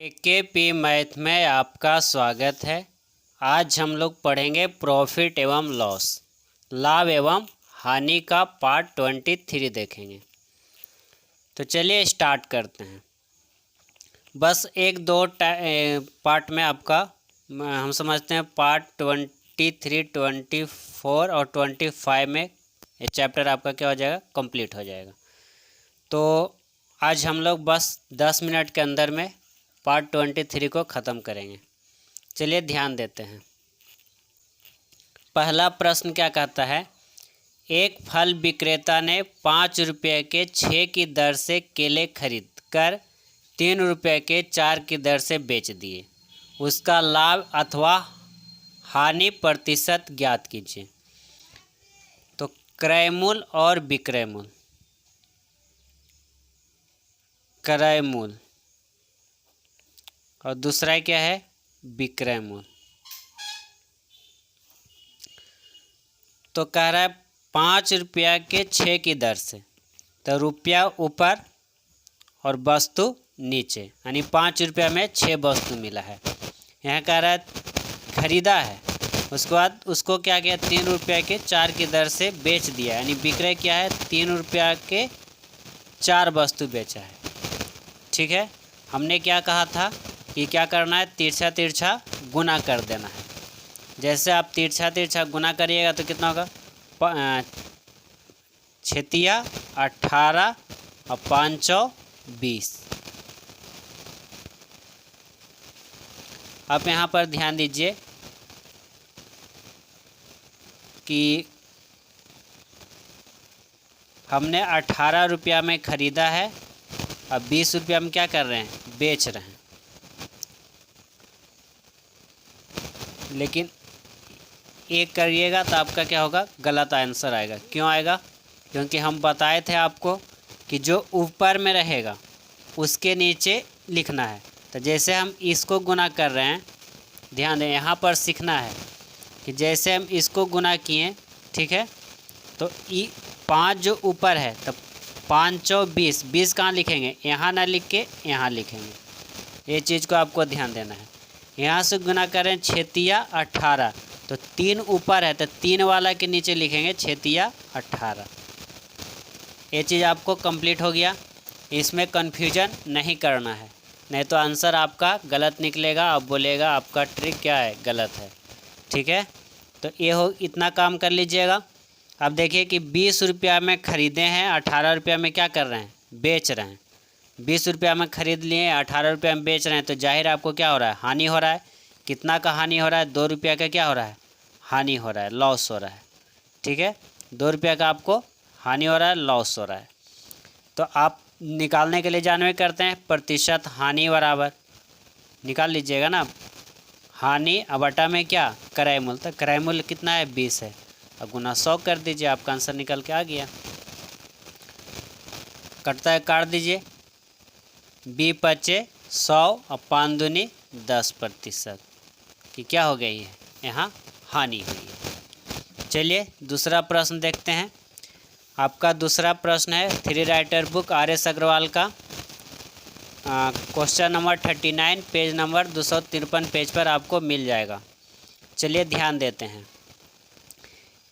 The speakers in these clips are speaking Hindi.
केपी मैथ में आपका स्वागत है। आज हम लोग पढ़ेंगे प्रॉफिट एवं लॉस, लाभ एवं हानि का पार्ट 23 देखेंगे। तो चलिए स्टार्ट करते हैं। बस एक दो पार्ट में आपका हम समझते हैं पार्ट 23, 24 और 25 में ये चैप्टर आपका क्या हो जाएगा, कंप्लीट हो जाएगा। तो आज हम लोग बस 10 मिनट के अंदर में पार्ट 23 को ख़त्म करेंगे। चलिए ध्यान देते हैं। पहला प्रश्न क्या कहता है, एक फल विक्रेता ने 5 रुपये के 6 की दर से केले खरीद कर 3 रुपये के 4 की दर से बेच दिए। उसका लाभ अथवा हानि प्रतिशत ज्ञात कीजिए। तो क्रय मूल्य और विक्रय मूल्य, क्रय मूल्य और दूसरा क्या है, विक्रय मूल्य। तो कह रहा है 5 रुपया के 6 की दर से, तो रुपया ऊपर और वस्तु नीचे, यानी 5 रुपया में 6 वस्तु मिला है। यहाँ कह रहा है खरीदा है, उसके बाद उसको क्या किया, 3 रुपया के 4 की दर से बेच दिया, यानी विक्रय क्या है, 3 रुपया के 4 वस्तु बेचा है। ठीक है, हमने क्या कहा था कि क्या करना है, तिरछा तिरछा गुना कर देना है। जैसे आप तिरछा तिरछा गुना करिएगा तो कितना होगा, 6 18 और 5 20। आप यहाँ पर ध्यान दीजिए कि हमने 18 रुपया में ख़रीदा है, अब 20 रुपया में क्या कर रहे हैं, बेच रहे हैं। लेकिन एक करिएगा तो आपका क्या होगा, गलत आंसर आएगा। क्यों आएगा, क्योंकि हम बताए थे आपको कि जो ऊपर में रहेगा उसके नीचे लिखना है। तो जैसे हम इसको गुना कर रहे हैं, ध्यान दें, यहाँ पर सीखना है कि जैसे हम इसको गुना किए, ठीक है, तो 5 जो ऊपर है तो 5 और 20, 20 कहाँ लिखेंगे, यहाँ ना लिख के यहाँ लिखेंगे। ये चीज़ को आपको ध्यान देना है। यहाँ से गुना करें 6 18, तो 3 ऊपर है तो 3 वाला के नीचे लिखेंगे 6 18। ये चीज़ आपको कंप्लीट हो गया। इसमें कन्फ्यूजन नहीं करना है, नहीं तो आंसर आपका गलत निकलेगा, आप बोलेगा आपका ट्रिक क्या है, गलत है। ठीक है, तो ये हो, इतना काम कर लीजिएगा। अब देखिए कि 20 रुपया में ख़रीदे हैं, 18 रुपया में क्या कर रहे हैं, बेच रहे हैं। 20 रुपया में ख़रीद लिए, 18 रुपया में बेच रहे हैं, तो जाहिर आपको क्या हो रहा है, हानि हो रहा है। कितना का हानि हो रहा है, 2 रुपया का क्या हो रहा है, हानि हो रहा है, लॉस हो रहा है। ठीक है, 2 रुपया का आपको हानि हो रहा है, लॉस हो रहा है। तो आप निकालने के लिए जानवे करते हैं प्रतिशत हानि बराबर, निकाल लीजिएगा ना, हानि बटा में क्या, क्रय मूल्य। तो क्रय मूल्य कितना है, 20 है, अब गुना 100 कर दीजिए, आपका आंसर निकल के आ गया। कटता है काट दीजिए, 20 पचे 100 और 5 दूनी 10% कि क्या हो गई है, यहाँ हानि हुई है। चलिए दूसरा प्रश्न देखते हैं। आपका दूसरा प्रश्न है 3 राइटर बुक RS अग्रवाल का, question number 39, page number 253 page पर आपको मिल जाएगा। चलिए ध्यान देते हैं।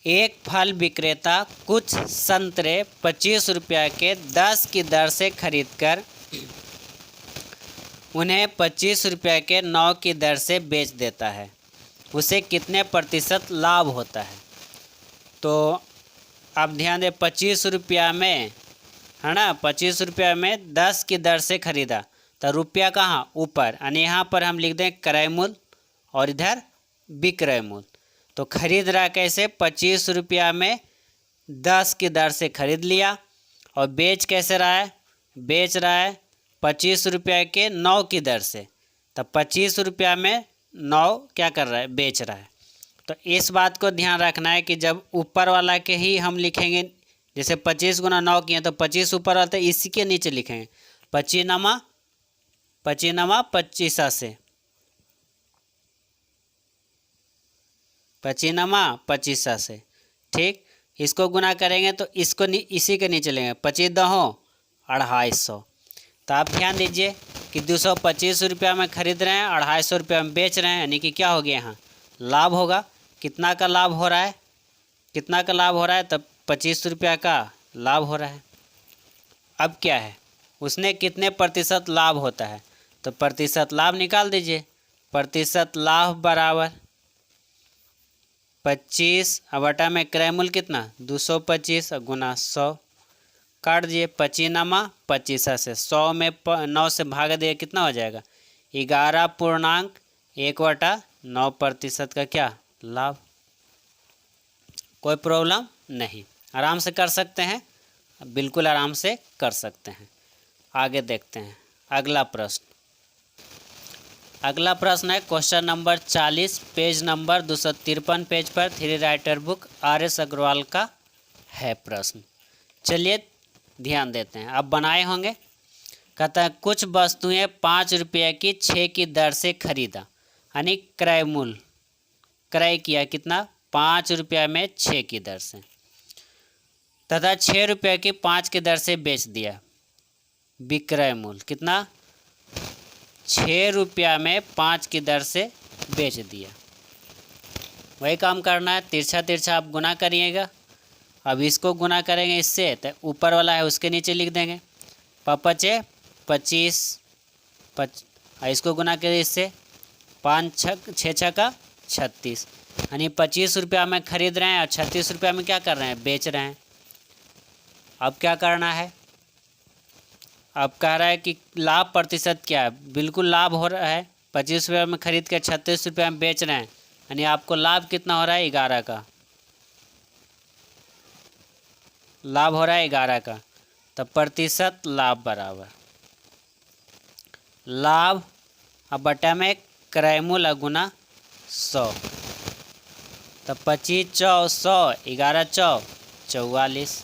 एक फल विक्रेता कुछ संतरे 25 रुपया के 10 की दर से खरीदकर उन्हें 25 रुपये के 9 की दर से बेच देता है। उसे कितने प्रतिशत लाभ होता है। तो आप ध्यान दें, 25 रुपया में है ना, 25 रुपया में 10 की दर से खरीदा, तो रुपया कहाँ, ऊपर, यानी यहाँ पर हम लिख दें क्रय मूल्य और इधर विक्रय मूल्य। तो खरीद रहा कैसे, 25 रुपया में 10 की दर से खरीद लिया, और बेच कैसे रहा है, बेच रहा है 25 रुपया के 9 की दर से। तो 25 रुपया में 9 क्या कर रहा है, बेच रहा है। तो इस बात को ध्यान रखना है कि जब ऊपर वाला के ही हम लिखेंगे, जैसे 25 गुना 9 किए तो 25 ऊपर वाला, तो इसी के नीचे लिखेंगे 25 नमा 25 से, 25 नमा 25 से। ठीक, इसको गुना करेंगे तो इसको इसी के नीचे लेंगे, 25 दहो 250। तो आप ध्यान दीजिए कि 225 रुपया में ख़रीद रहे हैं, 250 रुपया में बेच रहे हैं, यानी कि क्या हो गया यहाँ लाभ होगा। कितना का लाभ हो रहा है, कितना का लाभ हो रहा है, तब 25 रुपया का लाभ हो रहा है। अब क्या है, उसने कितने प्रतिशत लाभ होता है, तो प्रतिशत लाभ निकाल दीजिए। प्रतिशत लाभ बराबर 25 बटा में क्रय मूल्य कितना 225 गुना 100, काट दिए 25 नमा 25 से 100 में 9 से भाग दिए, कितना हो जाएगा 11.1/9% का क्या लाभ। कोई प्रॉब्लम नहीं, आराम से कर सकते हैं, बिल्कुल आराम से कर सकते हैं। आगे देखते हैं अगला प्रश्न। अगला प्रश्न है question number 40, page number 253 page पर, three writer book RS Agarwal का है प्रश्न। चलिए ध्यान देते हैं, आप बनाए होंगे। कहता है कुछ वस्तुएं 5 रुपये की 6 की दर से खरीदा, यानी क्रय मूल्य क्रय किया कितना 5 रुपया में 6 की दर से, तथा 6 रुपये की 5 की दर से बेच दिया। विक्रय मूल्य कितना 6 रुपया में 5 की दर से बेच दिया। वही काम करना है, तिरछा तिरछा आप गुना करिएगा। अब इसको गुना करेंगे इससे, तो ऊपर वाला है उसके नीचे लिख देंगे 5×5 = 25, इसको गुना करिए इससे 5×6 = 36, यानी 25 रुपया में ख़रीद रहे हैं और 36 रुपया में क्या कर रहे हैं बेच रहे हैं। अब क्या करना है, अब कह रहा है कि लाभ प्रतिशत क्या है, बिल्कुल लाभ हो रहा है। 25 रुपये में ख़रीद कर 36 रुपये में बेच रहे हैं, यानी आपको लाभ कितना हो रहा है 11 का लाभ हो रहा है 11 का। तब प्रतिशत लाभ बराबर लाभ अब बटा में क्रय मूल्य गुना 100, तब 25 × 100 11 × 44,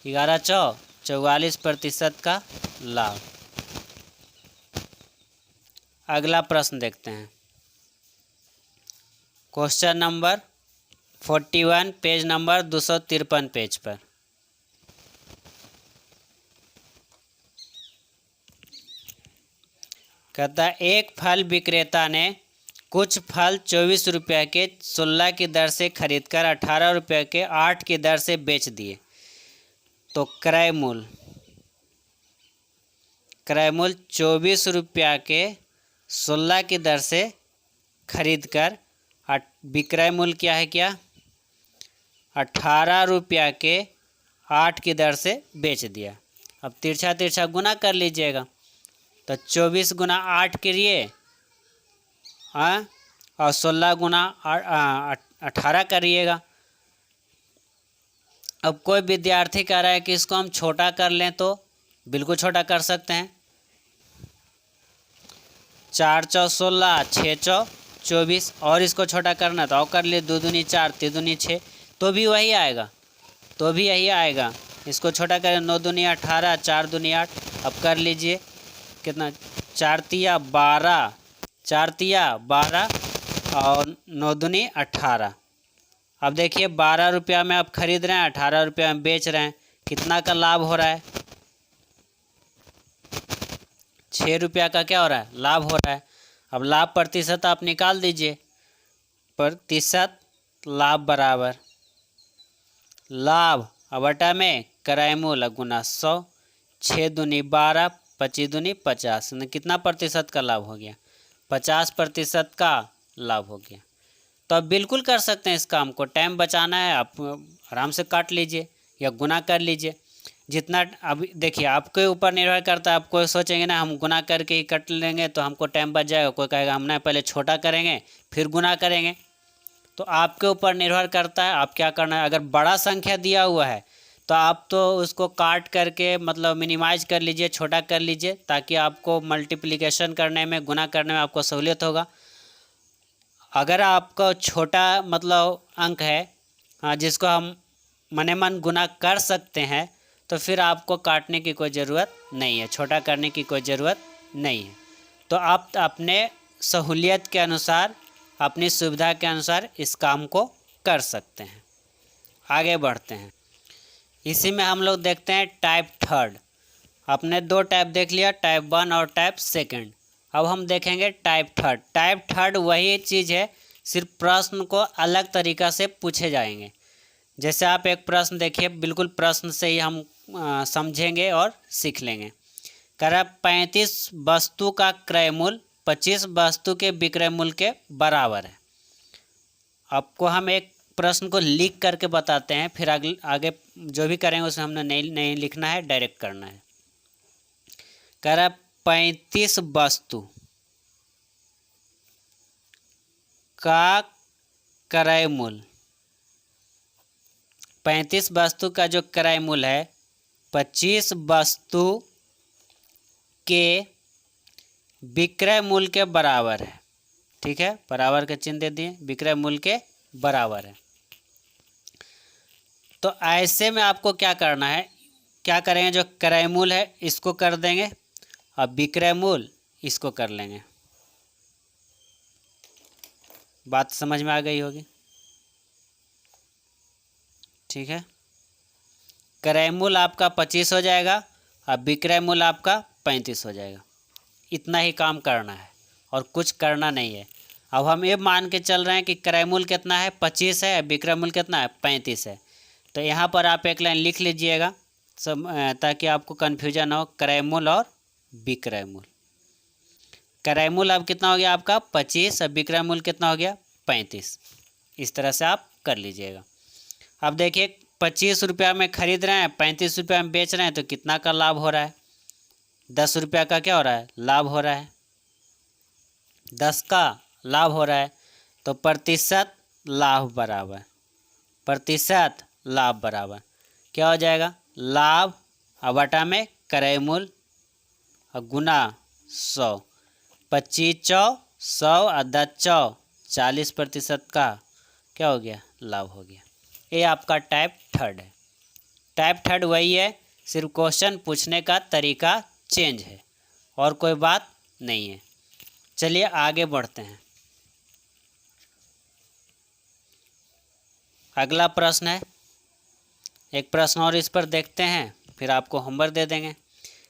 11 × 44% का लाभ। अगला प्रश्न देखते हैं question number 41, page number 253 page पर। कहता है एक फल विक्रेता ने कुछ फल 24 रुपये के 16 की दर से खरीदकर 18 रुपये के 8 की दर से बेच दिए, तो क्रय मूल्य 24 रुपया के 16 की दर से खरीदकर विक्रय मूल्य क्या है 18 रुपया के 8 की दर से बेच दिया। अब तिरछा तिरछा गुना कर लीजिएगा, तो 24 गुना 8 करिए और 16 गुना 18 करिएगा। अब कोई विद्यार्थी कह रहा है कि इसको हम छोटा कर लें, तो बिल्कुल छोटा कर सकते हैं। 4 × 16 6 × 24, और इसको छोटा करना तो और कर लिए 2 दूनी 4 3 दूनी 6, तो भी वही आएगा, तो भी यही आएगा। इसको छोटा करें 9 दूनी 18 4 दूनी 8, अब कर लीजिए कितना 4 तिया 12 4 तिया 12 और 9 दूनी 18। अब देखिए 12 रुपया में आप खरीद रहे हैं, 18 रुपया में बेच रहे हैं, कितना का लाभ हो रहा है 6 रुपया का क्या हो रहा है लाभ हो रहा है। अब लाभ प्रतिशत आप निकाल दीजिए, प्रतिशत लाभ बराबर लाभ बटा में क्रय मूल्य गुना 100, 6 दूनी 12 25 दूनी 50, कितना प्रतिशत का लाभ हो गया 50% का लाभ हो गया। तो आप बिल्कुल कर सकते हैं इस काम को, टाइम बचाना है आप आराम से काट लीजिए या गुना कर लीजिए जितना। अब देखिए आपके ऊपर निर्भर करता है, आप कोई सोचेंगे ना हम गुना करके ही कट लेंगे तो हमको टाइम बच जाएगा, कोई कहेगा हम ना पहले छोटा करेंगे फिर गुना करेंगे, तो आपके ऊपर निर्भर करता है आप क्या करना है। अगर बड़ा संख्या दिया हुआ है तो आप तो उसको काट करके मतलब मिनिमाइज कर लीजिए, छोटा कर लीजिए, ताकि आपको मल्टीप्लिकेशन करने में गुना करने में आपको सहूलियत होगा। अगर आपका छोटा मतलब अंक है हाँ जिसको हम मने मन गुना कर सकते हैं, तो फिर आपको काटने की कोई ज़रूरत नहीं है, छोटा करने की कोई ज़रूरत नहीं है। तो आप अपने सहूलियत के अनुसार अपनी सुविधा के अनुसार इस काम को कर सकते हैं। आगे बढ़ते हैं, इसी में हम लोग देखते हैं टाइप थर्ड। आपने दो टाइप देख लिया, टाइप 1 और टाइप 2। अब हम देखेंगे टाइप 3। टाइप 3 वही चीज़ है, सिर्फ प्रश्न को अलग तरीक़ा से पूछे जाएंगे। जैसे आप एक प्रश्न देखिए, बिल्कुल प्रश्न से ही हम समझेंगे और सीख लेंगे। कह रहा 35 वस्तु का क्रय मूल्य 25 वस्तु के विक्रय मूल्य के बराबर है। आपको हम एक प्रश्न को लिख करके बताते हैं, फिर आगे जो भी करेंगे उसमें हमने नहीं लिखना है, डायरेक्ट करना है। कह रहा 35 वस्तु का क्रय मूल्य, 35 वस्तु का जो क्रय मूल्य है 25 वस्तु के विक्रय मूल्य के बराबर है। ठीक है, बराबर का चिन्ह दे दिए, विक्रय मूल्य के बराबर है। तो ऐसे में आपको क्या करना है, क्या करेंगे, जो क्रय मूल्य है इसको कर देंगे और विक्रय मूल्य इसको कर लेंगे। बात समझ में आ गई होगी। ठीक है, क्रय मूल्य आपका 25 हो जाएगा और विक्रय मूल्य आपका 35 हो जाएगा। इतना ही काम करना है और कुछ करना नहीं है। अब हम ये मान के चल रहे हैं कि क्रय मूल्य कितना है, 25 है, विक्रय मूल्य कितना है, 35 है। तो यहाँ पर आप एक लाइन लिख लीजिएगा सब, ताकि आपको कन्फ्यूजन हो। क्रय मूल्य और विक्रय मूल्य, क्रय मूल्य अब कितना हो गया आपका 25 और विक्रय मूल्य कितना हो गया 35। इस तरह से आप कर लीजिएगा। अब देखिए 25 रुपया में खरीद रहे हैं, 35 रुपया में बेच रहे हैं, तो कितना का लाभ हो रहा है, 10 रुपया का क्या हो रहा है, लाभ हो रहा है, 10 का लाभ हो रहा है। तो प्रतिशत लाभ बराबर, प्रतिशत लाभ बराबर क्या हो जाएगा, लाभ और बटा में क्रय मूल्य और गुना 100। 25 चौ 100 और 10 चौ 40% का क्या हो गया, लाभ हो गया। ये आपका टाइप 3 है। टाइप 3 वही है, सिर्फ क्वेश्चन पूछने का तरीका चेंज है और कोई बात नहीं है। चलिए आगे बढ़ते हैं। अगला प्रश्न है, एक प्रश्न और इस पर देखते हैं, फिर आपको होमवर्क दे देंगे।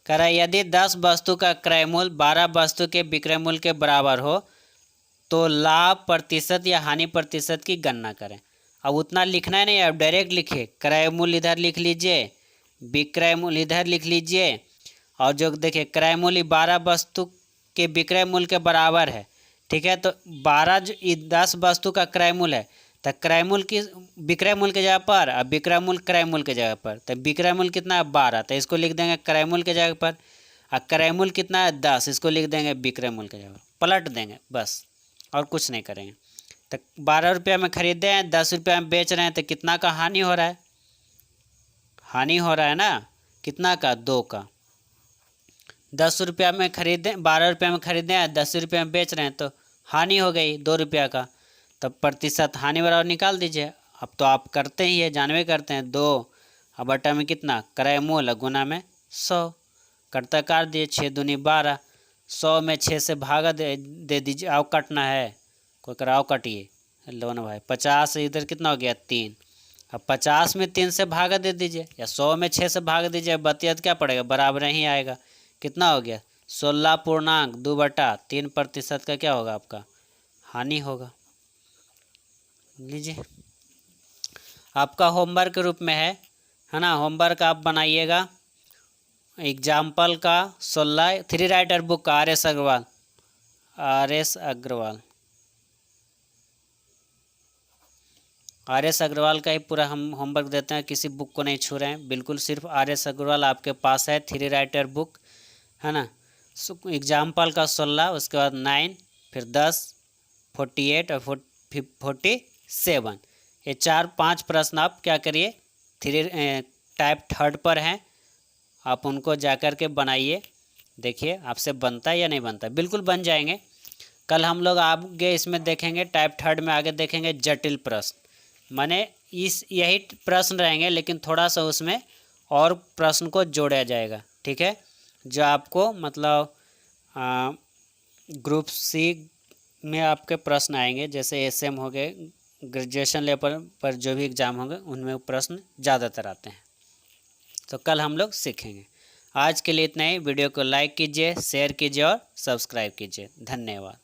कह रहा है यदि 10 वस्तु का क्रय मूल्य 12 वस्तु के विक्रय मूल्य के बराबर हो तो लाभ प्रतिशत या हानि प्रतिशत की गणना करें। अब उतना लिखना है नहीं, अब डायरेक्ट लिखिए, क्रय मूल्य इधर लिख लीजिए, विक्रय मूल्य इधर लिख लीजिए, और जो देखिए क्रय मूल्य 12 वस्तु के विक्रय मूल्य के बराबर है। ठीक है, तो 12 जो 10 वस्तु का क्रय मूल्य है, तो क्रय मूल्य की विक्रय मूल्य के जगह पर और विक्रय मूल्य क्रय मूल्य के जगह पर, तो विक्रय मूल्य कितना है 12, तो इसको लिख देंगे क्रय मूल्य के जगह पर, और क्रय मूल्य कितना है 10, इसको लिख देंगे विक्रय मूल्य के जगह पर, पलट देंगे बस, और कुछ नहीं करेंगे। तो 12 रुपया में खरीदे हैं, 10 रुपया में बेच रहे हैं, तो कितना का हानि हो रहा है, हानि हो रहा है ना, कितना का, 2 का। 10 रुपया में खरीदे, 12 रुपया में खरीदे हैं, 10 रुपया में बेच रहे हैं, तो हानि हो गई 2 रुपया का। तब प्रतिशत हानि बराबर निकाल दीजिए। अब तो आप करते ही है, जानवे करते हैं, 2 और बटा में कितना, क्रय मूल्य गुना में 100, करता काट दिए, 6 दूनी 12, 100 में 6 से भागा दे दीजिए, आओ कटना है, कोई कराओ कटिए, लो ना भाई। 50 इधर कितना हो गया 3, अब 50 में 3 से भागा दे दीजिए, या 100 में 6 से भाग दीजिए, बतियत क्या पड़ेगा, बराबर ही आएगा। कितना हो गया 16.2/3% का क्या होगा आपका, हानि होगा। लीजिए आपका होमवर्क के रूप में है ना, होमवर्क आप बनाइएगा एग्जाम्पल का 16 3 राइटर बुक का RS अग्रवाल, RS अग्रवाल का ही पूरा हम होमवर्क देते हैं, किसी बुक को नहीं छू रहे हैं, बिल्कुल सिर्फ RS अग्रवाल आपके पास है, 3 राइटर बुक है ना। एग्जाम्पल का 16, उसके बाद 9, फिर 10, 48 और 47, ये 4-5 प्रश्न आप क्या करिए, टाइप 3 पर हैं, आप उनको जाकर के बनाइए, देखिए आपसे बनता है या नहीं बनता, बिल्कुल बन जाएंगे। कल हम लोग आगे इसमें देखेंगे, टाइप 3 में आगे देखेंगे जटिल प्रश्न, माने यही प्रश्न रहेंगे लेकिन थोड़ा सा उसमें और प्रश्न को जोड़ा जाएगा। ठीक है, जो आपको मतलब ग्रुप C में आपके प्रश्न आएंगे, जैसे SM हो गए, ग्रेजुएशन लेवल पर जो भी एग्ज़ाम होंगे उनमें प्रश्न ज़्यादातर आते हैं, तो कल हम लोग सीखेंगे। आज के लिए इतना ही। वीडियो को लाइक कीजिए, शेयर कीजिए और सब्सक्राइब कीजिए। धन्यवाद।